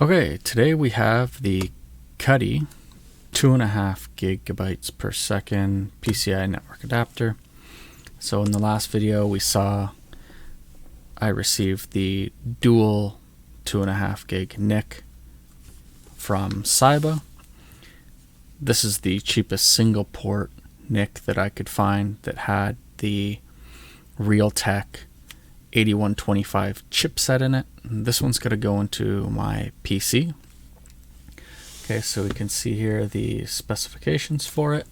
Okay, today we have the Cudy 2.5 gigabytes per second PCI network adapter. So in the last video we saw I received the dual 2.5 gig NIC from Saiba. This is the cheapest single port NIC that I could find that had the Realtek 8125 chipset in it. And this one's going to go into my PC. Okay, so we can see here the specifications for it.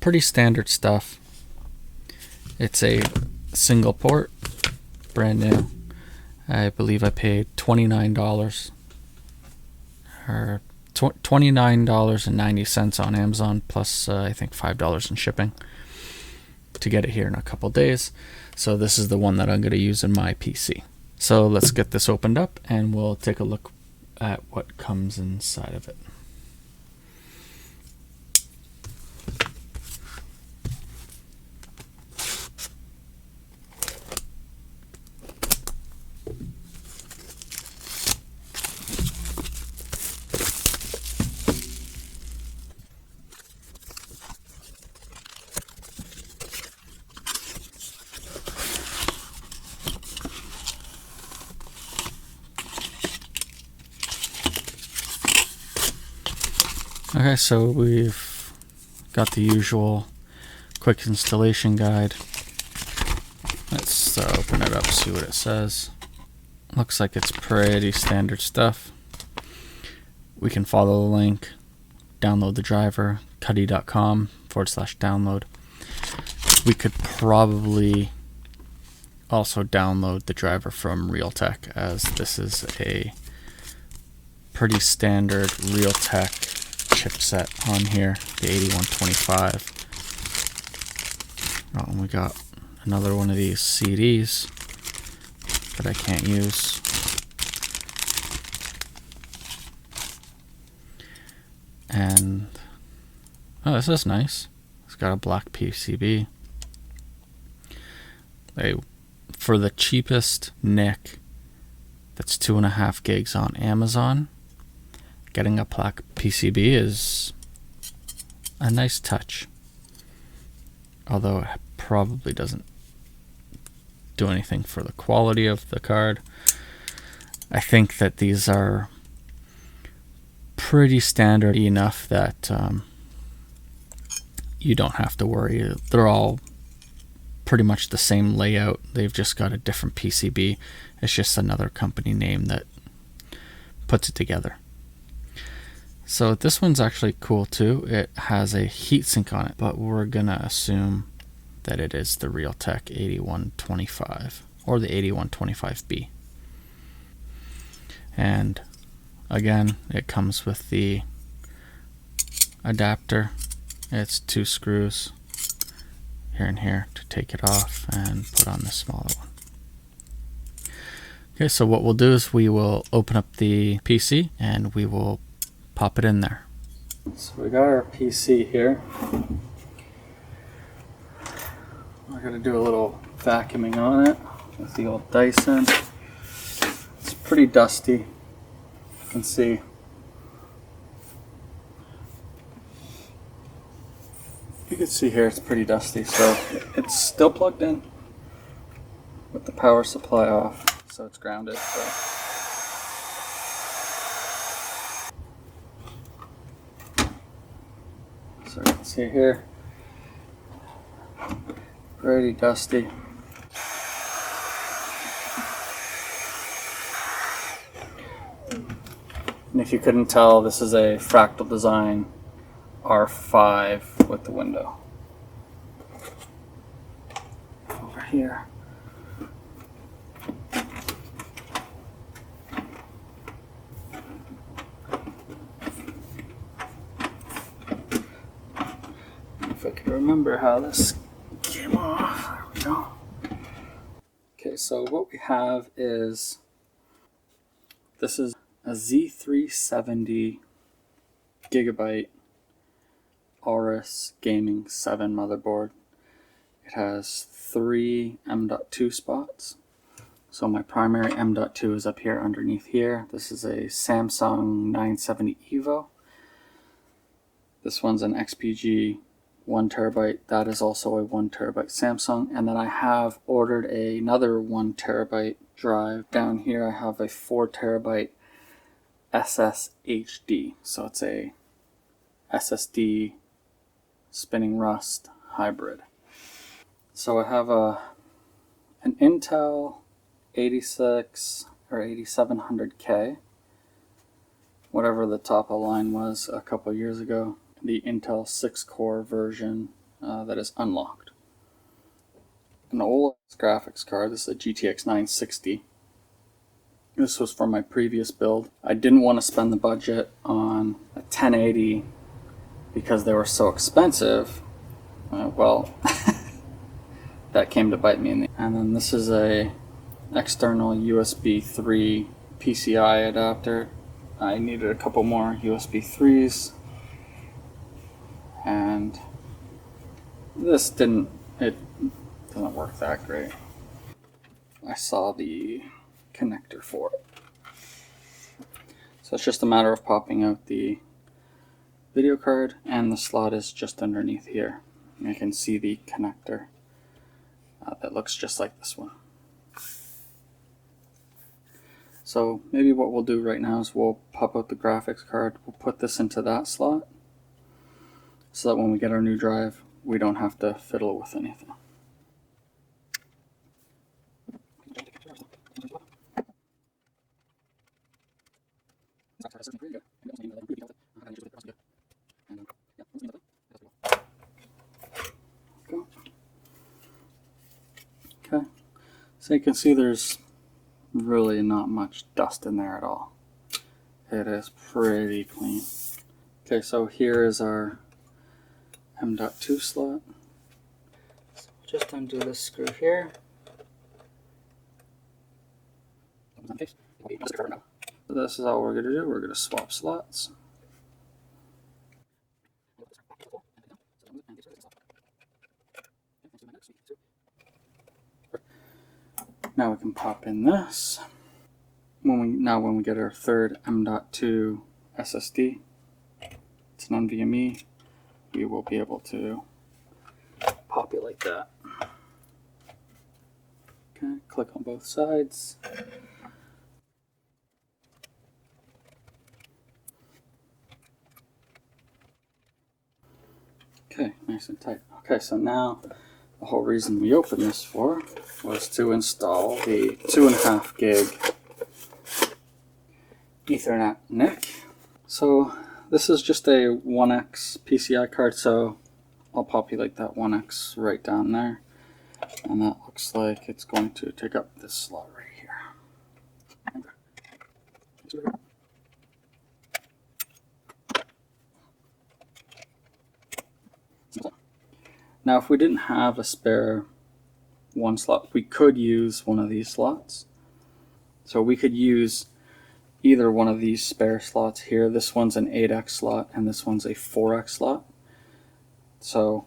Pretty standard stuff. It's a single port, brand new. I believe I paid $29 or $29.90 on Amazon, plus I think $5 in shipping to get it here in a couple days. So this is the one that I'm going to use in my PC. So let's get this opened up and we'll take a look at what comes inside of it. Okay, so we've got the usual quick installation guide. Let's open it up, see what it says. Looks like it's pretty standard stuff. We can follow the link, download the driver, cudy.com/download. We could probably also download the driver from Realtek, as this is a pretty standard Realtek chipset on here, the 8125. Oh, and we got another one of these CDs that I can't use. And oh, this is nice. It's got a black PCB. For the cheapest NIC that's 2.5 gigs on Amazon, getting a black PCB is a nice touch, although it probably doesn't do anything for the quality of the card. I think that these are pretty standard enough that you don't have to worry. They're all pretty much the same layout. They've just got a different PCB. It's just another company name that puts it together. So this one's actually cool too. It has a heatsink on it, but we're gonna assume that it is the Realtek 8125 or the 8125B. And again, it comes with the adapter. It's 2 screws here and here to take it off and put on the smaller one. Okay, so what we'll do is we will open up the PC and we will pop it in there. So we got our PC here. We're going to do a little vacuuming on it with the old Dyson. It's pretty dusty. You can see. You can see here it's pretty dusty, so it's still plugged in with the power supply off, so it's grounded. So you can see here, pretty dusty. And if you couldn't tell, this is a Fractal Design R5 with the window. Over here. If I can remember how this came off. There we go. Okay, so what we have is, this is a Z370 gigabyte Aorus Gaming 7 motherboard. It has 3 M.2 spots, So my primary M.2 is up here underneath here. This is a Samsung 970 EVO. This one's an XPG 1 terabyte. That is also a 1 terabyte Samsung. And then I have ordered another 1 terabyte drive. Down here I have a 4 terabyte SSHD. So it's a SSD spinning rust hybrid. So I have an Intel 86 or 8700K, whatever the top of the line was a couple of years ago, the Intel 6-core version that is unlocked. An old graphics card. This is a GTX 960. This was from my previous build. I didn't want to spend the budget on a 1080 because they were so expensive. Well, that came to bite me in the. And then this is a external USB 3 PCI adapter. I needed a couple more USB 3s, and this doesn't work that great. I saw the connector for it. So it's just a matter of popping out the video card, and the slot is just underneath here. You can see the connector that looks just like this one. So maybe what we'll do right now is we'll pop out the graphics card, we'll put this into that slot, so that when we get our new drive, we don't have to fiddle with anything. Okay, so you can see there's really not much dust in there at all. It is pretty clean. Okay, so here is our M.2 slot. So just undo this screw here. So this is all we're going to do. We're going to swap slots. Now we can pop in this. When we get our third M.2 SSD, it's an NVMe, we will be able to pop it like that. Okay, click on both sides. Okay, nice and tight. Okay, so now the whole reason we opened this for was to install the 2.5 gig Ethernet NIC. So this is just a 1X PCI card, so I'll populate that 1X right down there. And that looks like it's going to take up this slot right here. Now if we didn't have a spare one slot, we could use one of these slots. So we could use either one of these spare slots here. This one's an 8X slot and this one's a 4X slot. So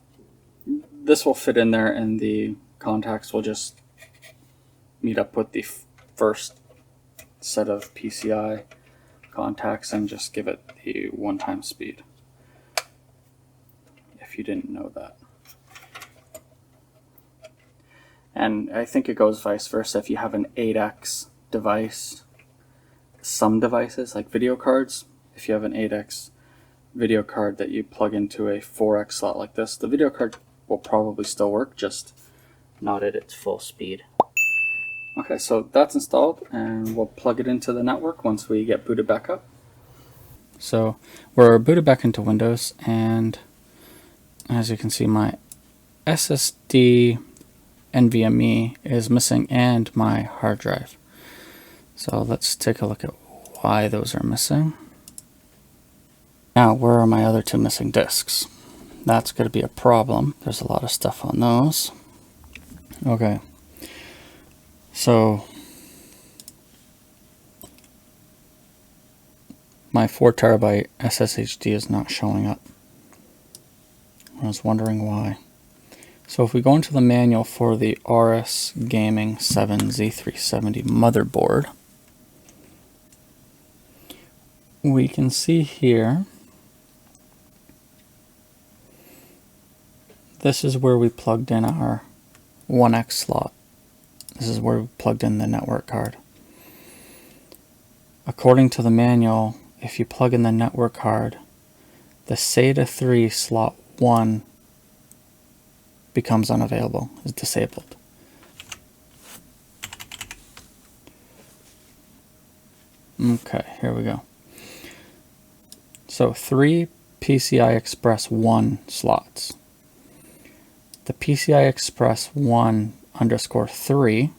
this will fit in there, and the contacts will just meet up with the first set of PCI contacts and just give it the one-time speed, if you didn't know that. And I think it goes vice versa. If you have an 8X device, some devices like video cards, if you have an 8X video card that you plug into a 4X slot like this, the video card will probably still work, just not at its full speed. Okay, so that's installed, and we'll plug it into the network once we get booted back up. So we're booted back into Windows, and as you can see, my SSD NVMe is missing and my hard drive. So let's take a look at why those are missing. Now, where are my other two missing disks? That's going to be a problem. There's a lot of stuff on those. Okay, so my 4 terabyte SSHD is not showing up. I was wondering why. So if we go into the manual for the Aorus Gaming 7Z370 motherboard, we can see here, this is where we plugged in our 1X slot. This is where we plugged in the network card. According to the manual, if you plug in the network card, the SATA 3 slot 1 becomes unavailable, is disabled. Okay, here we go. So 3 PCI Express 1 slots. The PCI Express 1 underscore 3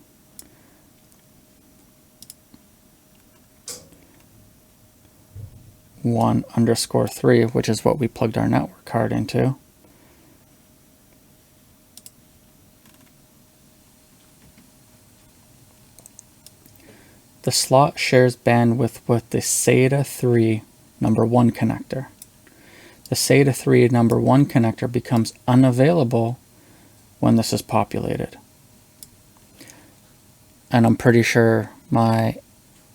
1 underscore 3, which is what we plugged our network card into, the slot shares bandwidth with the SATA 3 number 1 connector. The SATA 3 number 1 connector becomes unavailable when this is populated. And I'm pretty sure my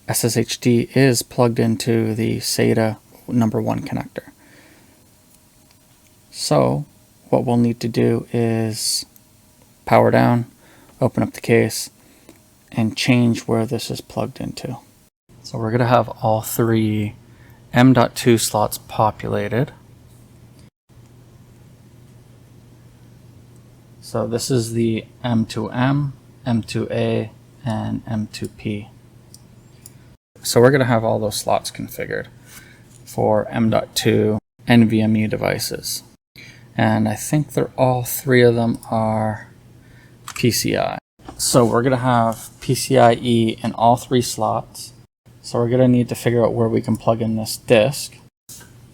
SSHD is plugged into the SATA number 1 connector. So what we'll need to do is power down, open up the case, and change where this is plugged into. So we're going to have all 3 M.2 slots populated. So this is the M2M, M2A, and M2P. So we're going to have all those slots configured for M.2 NVMe devices. And I think they're all 3 of them are PCI. So we're going to have PCIe in all 3 slots. So we're going to need to figure out where we can plug in this disk.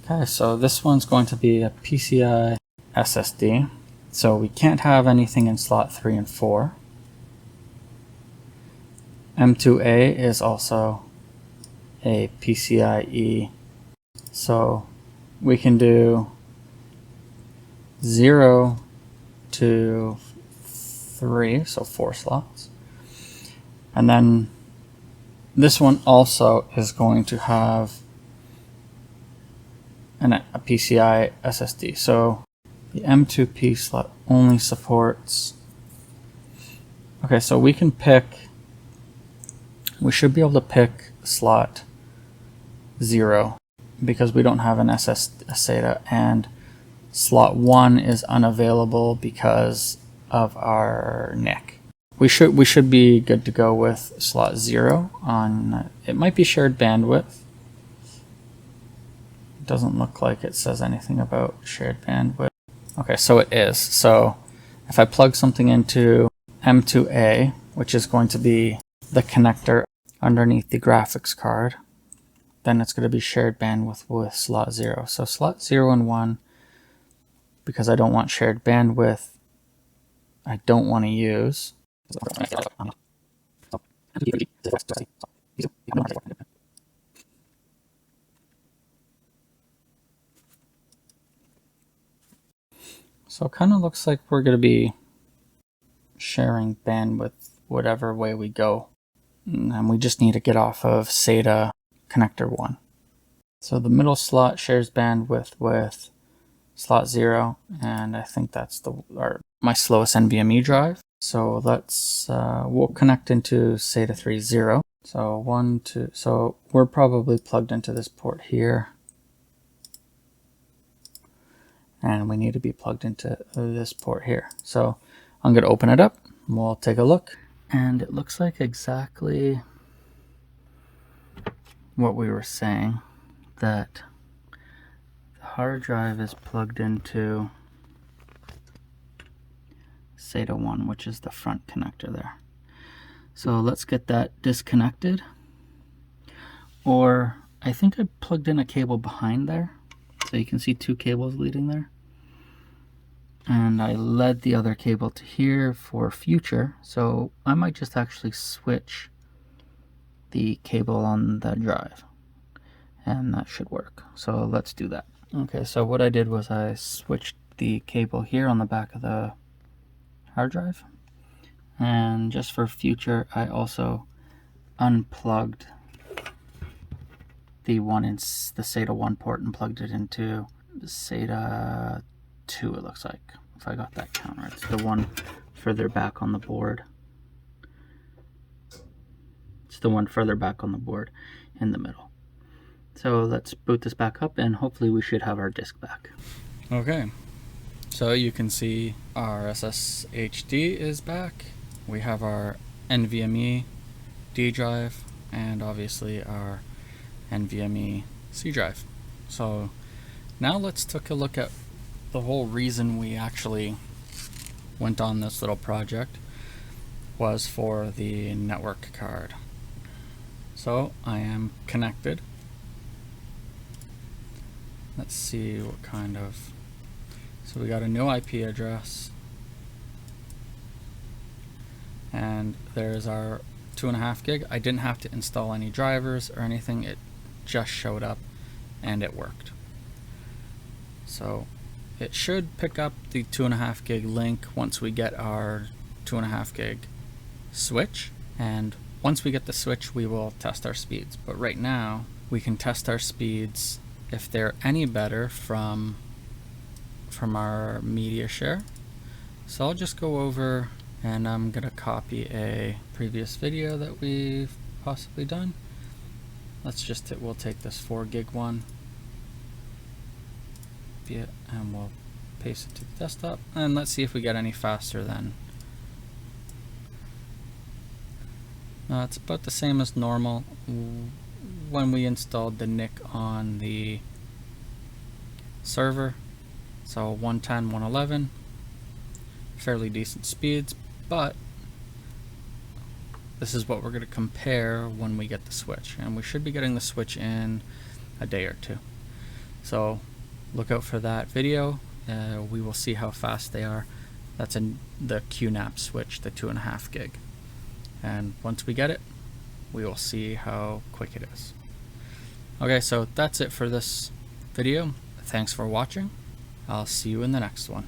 Okay, so this one's going to be a PCI SSD. So we can't have anything in slot 3 and 4. M2A is also a PCIe. So we can do 0 to 3, so 4 slots. And then this one also is going to have a PCI SSD. So the M2P slot only supports... Okay, so we can pick... We should be able to pick slot 0 because we don't have an SATA, and slot 1 is unavailable because of our NIC. We should be good to go with slot 0 on... It might be shared bandwidth. It doesn't look like it says anything about shared bandwidth. Okay, so it is. So if I plug something into M2A, which is going to be the connector underneath the graphics card, then it's going to be shared bandwidth with slot 0. So slot 0 and 1, because I don't want shared bandwidth, I don't want to use. So it kind of looks like we're going to be sharing bandwidth whatever way we go. And we just need to get off of SATA connector 1. So the middle slot shares bandwidth with slot 0, and I think that's my slowest NVMe drive. So let's we'll connect into SATA 3 0. So 1, 2. So we're probably plugged into this port here, and we need to be plugged into this port here. So I'm going to open it up. We'll take a look, and it looks like exactly what we were saying, that the hard drive is plugged into SATA 1, which is the front connector there. So let's get that disconnected. Or I think I plugged in a cable behind there, so you can see 2 cables leading there. And I led the other cable to here for future, so I might just actually switch the cable on the drive, and that should work. So let's do that. Okay, so what I did was I switched the cable here on the back of the hard drive. And just for future, I also unplugged the one in the SATA 1 port and plugged it into the SATA 2, it looks like, if I got that count right. It's the one further back on the board. It's the one further back on the board in the middle. So let's boot this back up and hopefully we should have our disk back. Okay, so you can see our SSHD is back. We have our NVMe D drive and obviously our NVMe C drive. So now let's take a look at the whole reason we actually went on this little project was for the network card. So I am connected. Let's see what kind of, so we got a new IP address and there's our 2.5 gig. I didn't have to install any drivers or anything, it just showed up and it worked. So it should pick up the 2.5 gig link once we get our 2.5 gig switch, and once we get the switch we will test our speeds. But right now we can test our speeds if they're any better from our media share. So I'll just go over and I'm gonna copy a previous video that we've possibly done. Let's just, we'll take this 4 gig one and we'll paste it to the desktop, and let's see if we get any faster than. It's about the same as normal when we installed the NIC on the server. So 110, 111, fairly decent speeds, but this is what we're going to compare when we get the switch, and we should be getting the switch in a day or two. So look out for that video. We will see how fast they are. That's in the QNAP switch, the 2.5 gig. And once we get it, we will see how quick it is. Okay, so that's it for this video. Thanks for watching. I'll see you in the next one.